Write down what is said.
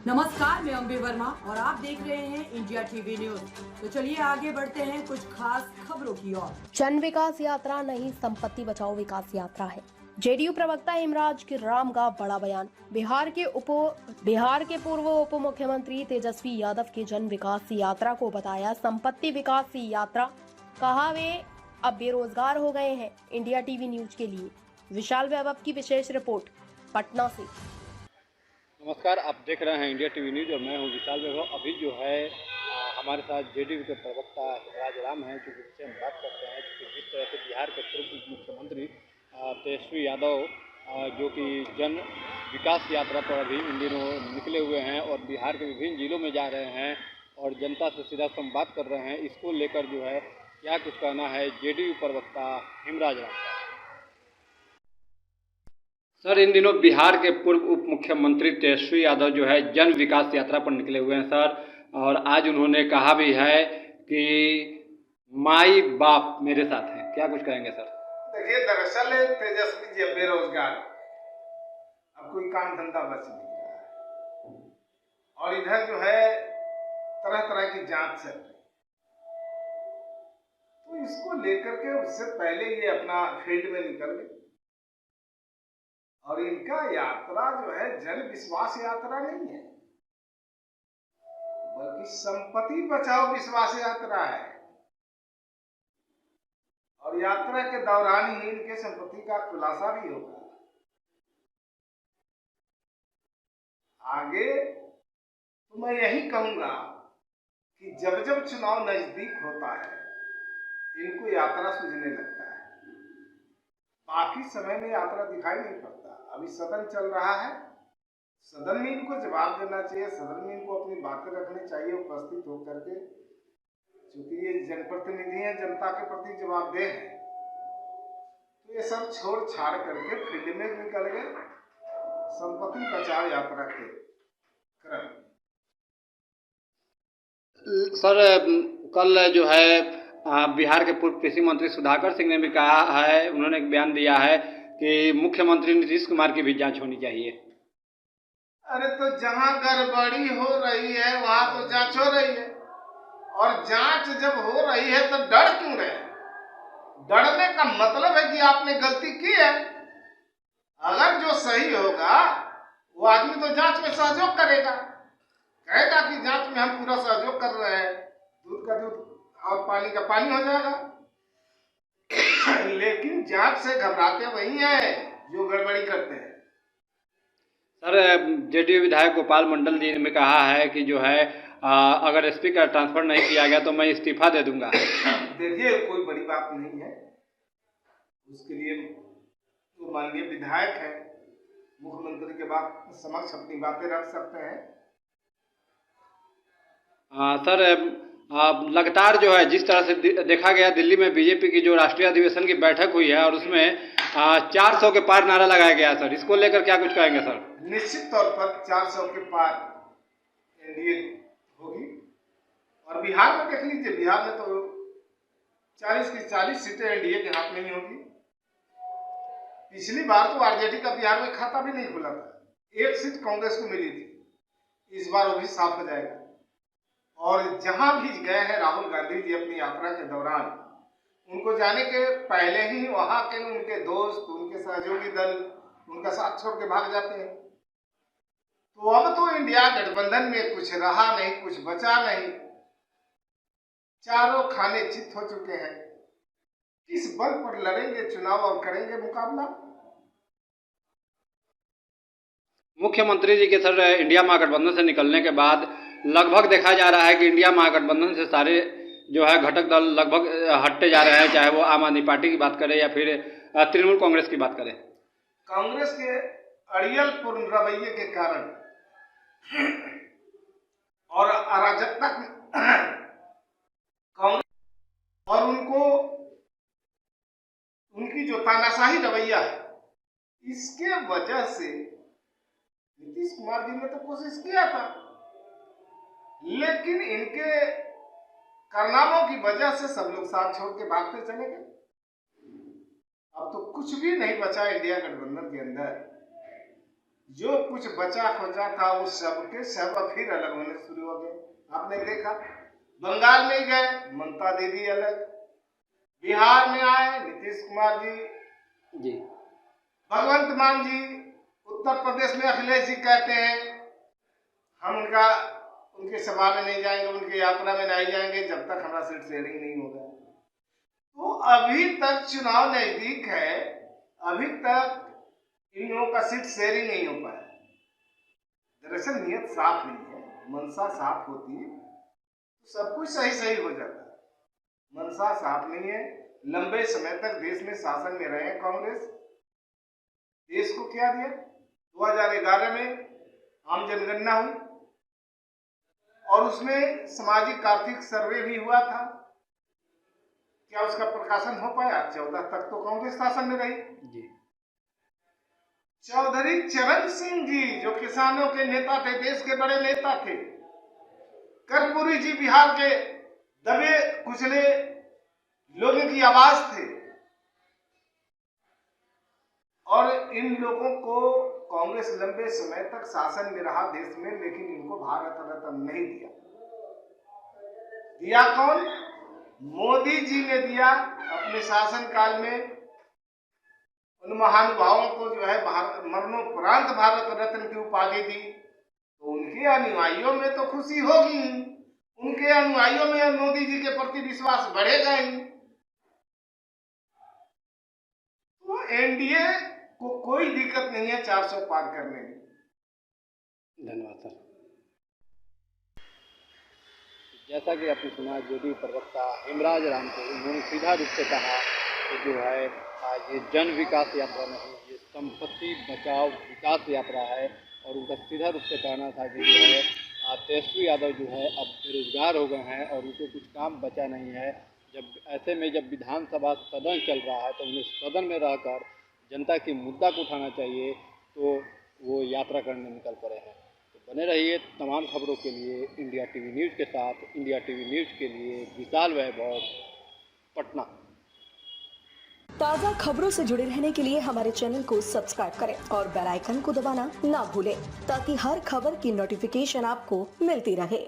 नमस्कार, मैं अंबे वर्मा और आप देख रहे हैं इंडिया टीवी न्यूज। तो चलिए आगे बढ़ते हैं कुछ खास खबरों की ओर। जन विकास यात्रा नहीं, संपत्ति बचाओ विकास यात्रा है। जेडीयू प्रवक्ता हेमराज के राम का बड़ा बयान। बिहार के पूर्व उप मुख्यमंत्री तेजस्वी यादव की जन विकास यात्रा को बताया संपत्ति विकास यात्रा। कहा वे अब बेरोजगार हो गए हैं। इंडिया टीवी न्यूज के लिए विशाल वैभव की विशेष रिपोर्ट पटना से। नमस्कार, आप देख रहे हैं इंडिया टीवी न्यूज़ और मैं हूं विशाल वैभव। अभी जो है हमारे साथ जेडीयू के प्रवक्ता हेमराज राम हैं, जिनसे हम बात करते हैं कि जिस तरह से बिहार के पूर्व मुख्यमंत्री तेजस्वी यादव जो कि जन विकास यात्रा पर अभी इन दिनों निकले हुए हैं और बिहार के विभिन्न जिलों में जा रहे हैं और जनता से सीधा संवाद कर रहे हैं, इसको लेकर जो है क्या कुछ कहना है जेडीयू प्रवक्ता हेमराज राम का। सर, इन दिनों बिहार के पूर्व उप मुख्यमंत्री तेजस्वी यादव जो है जन विकास यात्रा पर निकले हुए हैं सर, और आज उन्होंने कहा भी है कि माई बाप मेरे साथ हैं। क्या कुछ कहेंगे सर? देखिए, दरअसल तेजस्वी जी बेरोजगार, अब कोई काम धंधा बच नहीं रहा है और इधर जो है तरह तरह की जांच चल रही, तो इसको लेकर के उससे पहले ये अपना फील्ड में निकल गए और इनका यात्रा जो है जन विश्वास यात्रा नहीं है, बल्कि संपत्ति बचाओ विश्वास यात्रा है। और यात्रा के दौरान ही इनके संपत्ति का खुलासा भी होगा। आगे तो मैं यही कहूंगा कि जब जब चुनाव नजदीक होता है इनको यात्रा सूझने लगता है, बाकी समय में यात्रा दिखाई नहीं पड़ता। अभी सदन चल रहा है, सदन में इनको जवाब देना चाहिए, सदन में इनको अपनी बातें रखनी चाहिए उपस्थित होकर के, क्योंकि ये जनप्रतिनिधि हैं, जनता के प्रति जवाबदेह हैं। तो ये सब छोड़ छाड़ करके फील्ड में निकल गए संपत्ति बचाओ यात्रा के क्रम। सर, कल जो है बिहार के पूर्व कृषि मंत्री सुधाकर सिंह ने भी कहा है, उन्होंने एक बयान दिया है कि मुख्यमंत्री नीतीश कुमार की भी जांच होनी चाहिए। अरे तो जहां गड़बड़ी हो रही है वहां तो जांच हो रही है, और जांच जब हो रही है तो डर क्यों रहे? डरने का मतलब है कि आपने गलती की है। अगर जो सही होगा वो आदमी तो जांच में सहयोग करेगा, कहेगा कि जांच में हम पूरा सहयोग कर रहे हैं, दूध का दूध और पानी का पानी हो जाएगा। लेकिन जांच से घबराते वही हैं जो गड़बड़ी करते हैं। सर, जेडीयू विधायक गोपाल मंडल जी ने कहा है कि जो है अगर एसपी का ट्रांसफर नहीं किया गया तो मैं इस्तीफा दे दूंगा। देखिए, कोई बड़ी बात नहीं है, उसके लिए तो माननीय विधायक है, मुख्यमंत्री के बाद समक्ष अपनी बातें रख सकते हैं। सर, लगातार जो है जिस तरह से देखा गया दिल्ली में बीजेपी की जो राष्ट्रीय अधिवेशन की बैठक हुई है और उसमें 400 के पार नारा लगाया गया सर, इसको लेकर क्या कुछ कहेंगे सर? निश्चित तौर पर 400 के पार एनडीए होगी। और बिहार में देख लीजिए, बिहार में तो 40 की 40 सीटें एनडीए के हाथ में ही होगी। पिछली बार तो आरजेडी का बिहार में खाता भी नहीं खुला था, एक सीट कांग्रेस को मिली थी, इस बार वो भी साफ हो जाएगा। और जहां भी गए हैं राहुल गांधी जी अपनी यात्रा के दौरान, उनको जाने के पहले ही वहां के उनके दोस्त, उनके सहयोगी दल उनका साथ छोड़ के भाग जाते हैं। तो अब तो इंडिया गठबंधन में कुछ रहा नहीं, कुछ बचा नहीं, चारों खाने चित हो चुके हैं। किस बल पर लड़ेंगे चुनाव और करेंगे मुकाबला? मुख्यमंत्री जी के सर इंडिया महागठबंधन से निकलने के बाद लगभग देखा जा रहा है कि इंडिया महागठबंधन से सारे जो है घटक दल लगभग हटते जा रहे हैं, चाहे वो आम आदमी पार्टी की बात करें या फिर तृणमूल कांग्रेस की बात करें। कांग्रेस के अड़ियल पूर्ण रवैये के कारण और अराजकता कांग्रेस और उनकी जो तानाशाही रवैया है, इसके वजह से नीतीश कुमार जी ने तो कोशिश किया था, लेकिन इनके कारनामों की वजह से सब लोग साथ छोड़ के भागते चले गए। अब तो कुछ भी नहीं बचा इंडिया गठबंधन के अंदर। जो कुछ बचा खोचा था वो सबके सब फिर अलग होने शुरू हो गए। आपने देखा बंगाल में गए ममता दीदी अलग, बिहार में आए नीतीश कुमार जी, भगवंत मान जी, उत्तर प्रदेश में अखिलेश जी कहते हैं हम उनके सभा में नहीं जाएंगे, उनकी यात्रा में नहीं जाएंगे जब तक हमारा सीट शेयरिंग नहीं होगा। तो अभी तक चुनाव नजदीक है, अभी तक इन लोगों का सीट शेयरिंग नहीं हो पाया। दरअसल नियत साफ नहीं है, मनसा साफ होती तो सब कुछ सही सही हो जाता है। मनसा साफ नहीं है। लंबे समय तक देश में शासन में रहे कांग्रेस, देश को क्या दिया? 2011 में आम जनगणना हुई और उसमें सामाजिक आर्थिक सर्वे भी हुआ था। क्या उसका प्रकाशन हो पाया? 14 तक तो कांग्रेस शासन में रही। चौधरी चरण सिंह जी जो किसानों के नेता थे, देश के बड़े नेता थे, कर्पूरी जी बिहार के दबे कुचले लोगों की आवाज थे, और इन लोगों को कांग्रेस लंबे समय तक शासन में रहा देश में, लेकिन इनको भारत रत्न नहीं दिया। दिया कौन? मोदी जी ने दिया अपने शासन काल में। उन महानुभावों को जो है मरणोपरांत भारत रत्न की उपाधि दी, तो उनके अनुयायियों में तो खुशी होगी, उनके अनुयायियों में मोदी जी के प्रति विश्वास बढ़ेगा ही। तो एनडीए को कोई दिक्कत नहीं है 400 पार करने में। धन्यवाद सर। जैसा कि आपने सुना जेडीयू प्रवक्ता हेमराज राम को, उन्होंने सीधा रूप से कहा कि जो है ये जन विकास यात्रा नहीं, ये संपत्ति बचाओ विकास यात्रा है। और उनका सीधा रूप से कहना था कि जो है तेजस्वी यादव जो है अब बेरोजगार हो गए हैं और उनको कुछ काम बचा नहीं है। जब ऐसे में जब विधानसभा सदन चल रहा है तो उन्हें सदन में रहकर जनता की मुद्दा को उठाना चाहिए, तो वो यात्रा करने निकल पड़े हैं। तो बने रहिए तमाम खबरों के लिए इंडिया टीवी न्यूज़ के साथ। इंडिया टीवी न्यूज़ के लिए विशाल वैभव, पटना। ताज़ा खबरों से जुड़े रहने के लिए हमारे चैनल को सब्सक्राइब करें और बेल आइकन को दबाना ना भूलें, ताकि हर खबर की नोटिफिकेशन आपको मिलती रहे।